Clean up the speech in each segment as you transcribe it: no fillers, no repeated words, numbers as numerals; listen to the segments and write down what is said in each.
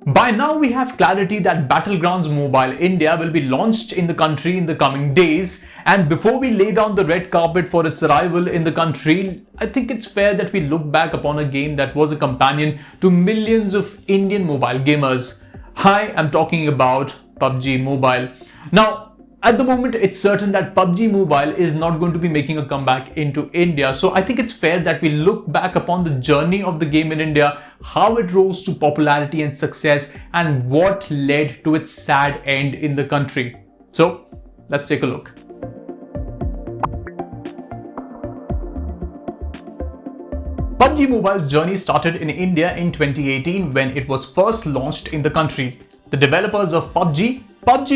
By now, we have clarity that Battlegrounds Mobile India will be launched in the country in the coming days. And before we lay down the red carpet for its arrival in the country, I think it's fair that we look back upon a game that was a companion to millions of Indian mobile gamers. Hi, I'm talking about PUBG Mobile. Now, at the moment, it's certain that PUBG Mobile is not going to be making a comeback into India. So I think it's fair that we look back upon the journey of the game in India, how it rose to popularity and success, and what led to its sad end in the country. So let's take a look. PUBG Mobile's journey started in India in 2018 when it was first launched in the country. The developers of PUBG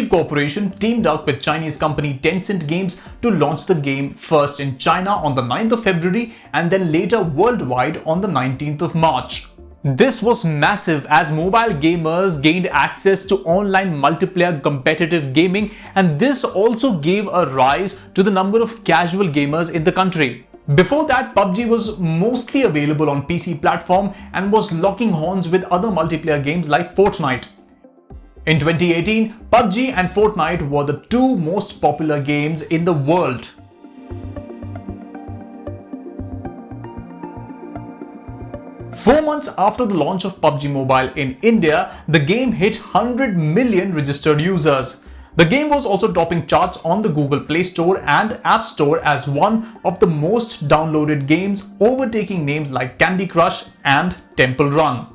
Corporation teamed up with Chinese company Tencent Games to launch the game first in China on the 9th of February and then later worldwide on the 19th of March. This was massive as mobile gamers gained access to online multiplayer competitive gaming, and this also gave a rise to the number of casual gamers in the country. Before that, PUBG was mostly available on PC platform and was locking horns with other multiplayer games like Fortnite. In 2018, PUBG and Fortnite were the two most popular games in the world. Four months after the launch of PUBG Mobile in India, the game hit 100 million registered users. The game was also topping charts on the Google Play Store and App Store as one of the most downloaded games, overtaking names like Candy Crush and Temple Run.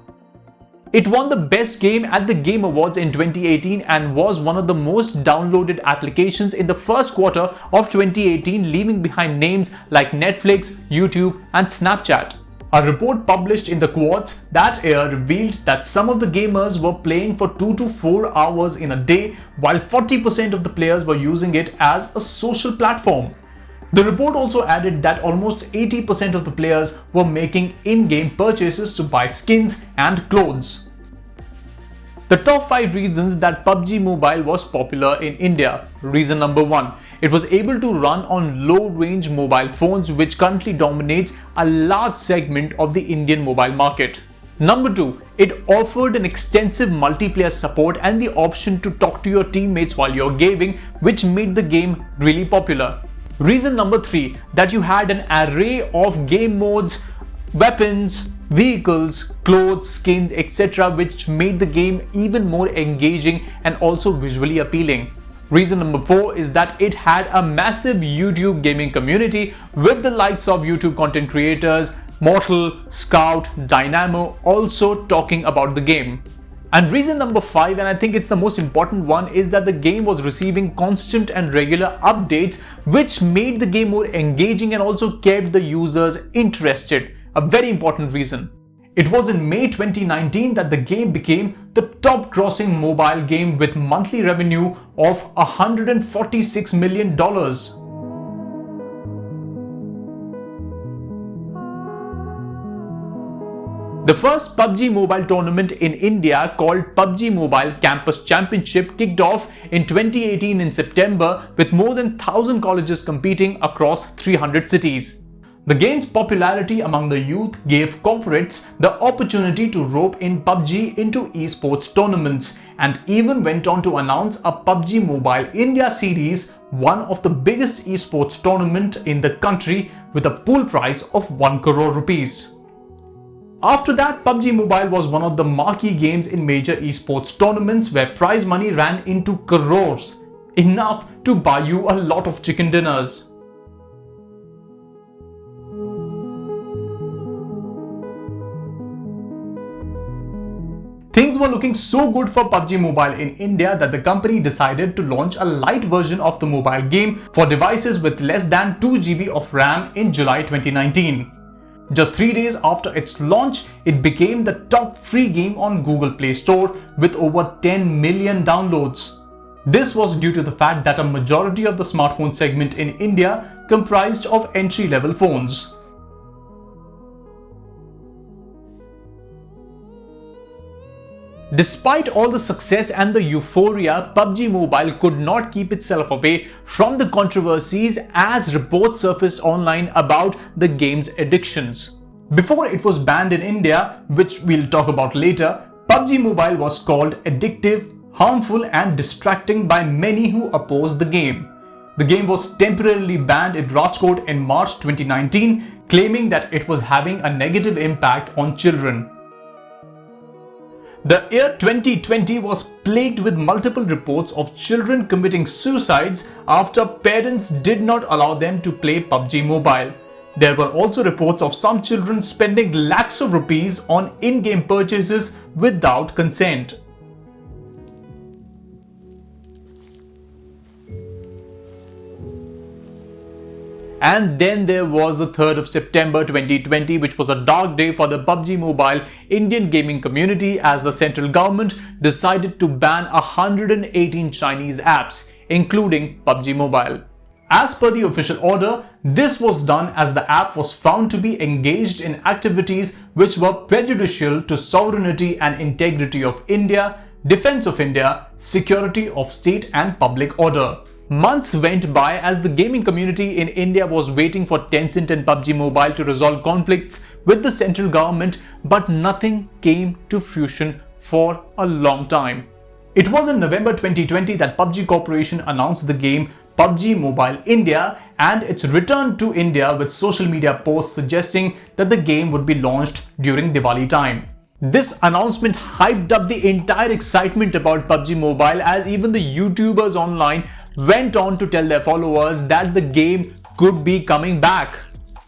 It won the Best Game at the Game Awards in 2018 and was one of the most downloaded applications in the first quarter of 2018, leaving behind names like Netflix, YouTube, and Snapchat. A report published in the Quartz that year revealed that some of the gamers were playing for 2 to 4 hours in a day, while 40% of the players were using it as a social platform. The report also added that almost 80% of the players were making in-game purchases to buy skins and clothes. The top 5 reasons that PUBG Mobile was popular in India. Reason number 1. It was able to run on low-range mobile phones, which currently dominates a large segment of the Indian mobile market. Number 2. It offered an extensive multiplayer support and the option to talk to your teammates while you're gaming, which made the game really popular. Reason number 3, that you had an array of game modes, weapons, vehicles, clothes, skins, etc., which made the game even more engaging and also visually appealing. Reason number 4 is that it had a massive YouTube gaming community with the likes of YouTube content creators, Mortal, Scout, Dynamo also talking about the game. And reason number 5, and I think it's the most important one, is that the game was receiving constant and regular updates, which made the game more engaging and also kept the users interested. A very important reason. It was in May 2019 that the game became the top grossing mobile game with monthly revenue of $146 million. The first PUBG Mobile tournament in India, called PUBG Mobile Campus Championship, kicked off in 2018 in September with more than 1,000 colleges competing across 300 cities. The game's popularity among the youth gave corporates the opportunity to rope in PUBG into esports tournaments, and even went on to announce a PUBG Mobile India series, one of the biggest esports tournament in the country, with a pool prize of 1 crore rupees. After that, PUBG Mobile was one of the marquee games in major esports tournaments where prize money ran into crores, enough to buy you a lot of chicken dinners. Things were looking so good for PUBG Mobile in India that the company decided to launch a light version of the mobile game for devices with less than 2 GB of RAM in July 2019. Just 3 days after its launch, it became the top free game on Google Play Store with over 10 million downloads. This was due to the fact that a majority of the smartphone segment in India comprised of entry-level phones. Despite all the success and the euphoria, PUBG Mobile could not keep itself away from the controversies as reports surfaced online about the game's addictions. Before it was banned in India, which we'll talk about later, PUBG Mobile was called addictive, harmful and distracting by many who opposed the game. The game was temporarily banned in Rajkot in March 2019, claiming that it was having a negative impact on children. The year 2020 was plagued with multiple reports of children committing suicides after parents did not allow them to play PUBG Mobile. There were also reports of some children spending lakhs of rupees on in-game purchases without consent. And then there was the 3rd of September 2020, which was a dark day for the PUBG Mobile Indian gaming community as the central government decided to ban 118 Chinese apps, including PUBG Mobile. As per the official order, this was done as the app was found to be engaged in activities which were prejudicial to sovereignty and integrity of India, defense of India, security of state and public order. Months went by as the gaming community in India was waiting for Tencent and PUBG Mobile to resolve conflicts with the central government, but nothing came to fruition for a long time. It was in November 2020 that PUBG Corporation announced the game PUBG Mobile India and its return to India with social media posts suggesting that the game would be launched during Diwali time. This announcement hyped up the entire excitement about PUBG Mobile as even the YouTubers online went on to tell their followers that the game could be coming back.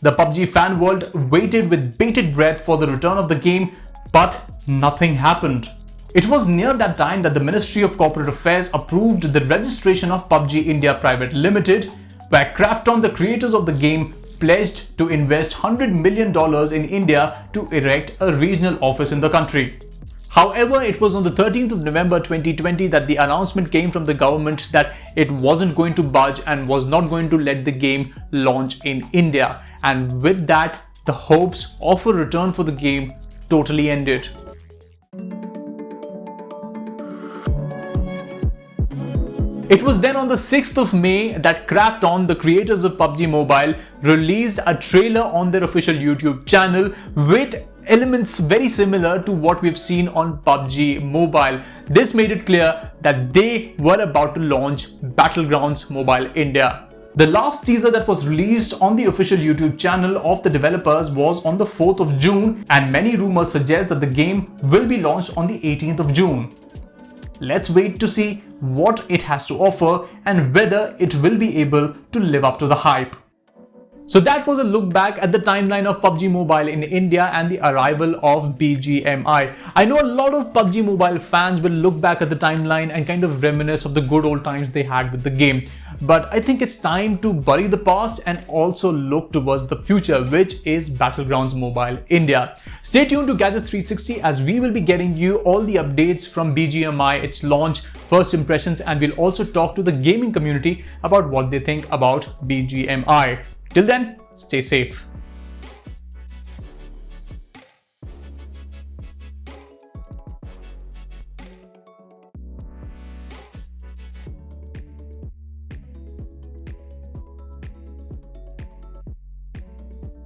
The PUBG fan world waited with bated breath for the return of the game, but nothing happened. It was near that time that the Ministry of Corporate Affairs approved the registration of PUBG India Private Limited, where Krafton, the creators of the game, pledged to invest $100 million in India to erect a regional office in the country. However, it was on the 13th of November 2020 that the announcement came from the government that it wasn't going to budge and was not going to let the game launch in India. And with that, the hopes of a return for the game totally ended. It was then on the 6th of May that Krafton, the creators of PUBG Mobile, released a trailer on their official YouTube channel with elements very similar to what we've seen on PUBG Mobile. This made it clear that they were about to launch Battlegrounds Mobile India. The last teaser that was released on the official YouTube channel of the developers was on the 4th of June, and many rumors suggest that the game will be launched on the 18th of June. Let's wait to see what it has to offer and whether it will be able to live up to the hype. So that was a look back at the timeline of PUBG Mobile in India and the arrival of BGMI. I know a lot of PUBG Mobile fans will look back at the timeline and kind of reminisce of the good old times they had with the game. But I think it's time to bury the past and also look towards the future, which is Battlegrounds Mobile India. Stay tuned to Gadgets 360 as we will be getting you all the updates from BGMI, its launch, first impressions, and we'll also talk to the gaming community about what they think about BGMI. Till then, stay safe.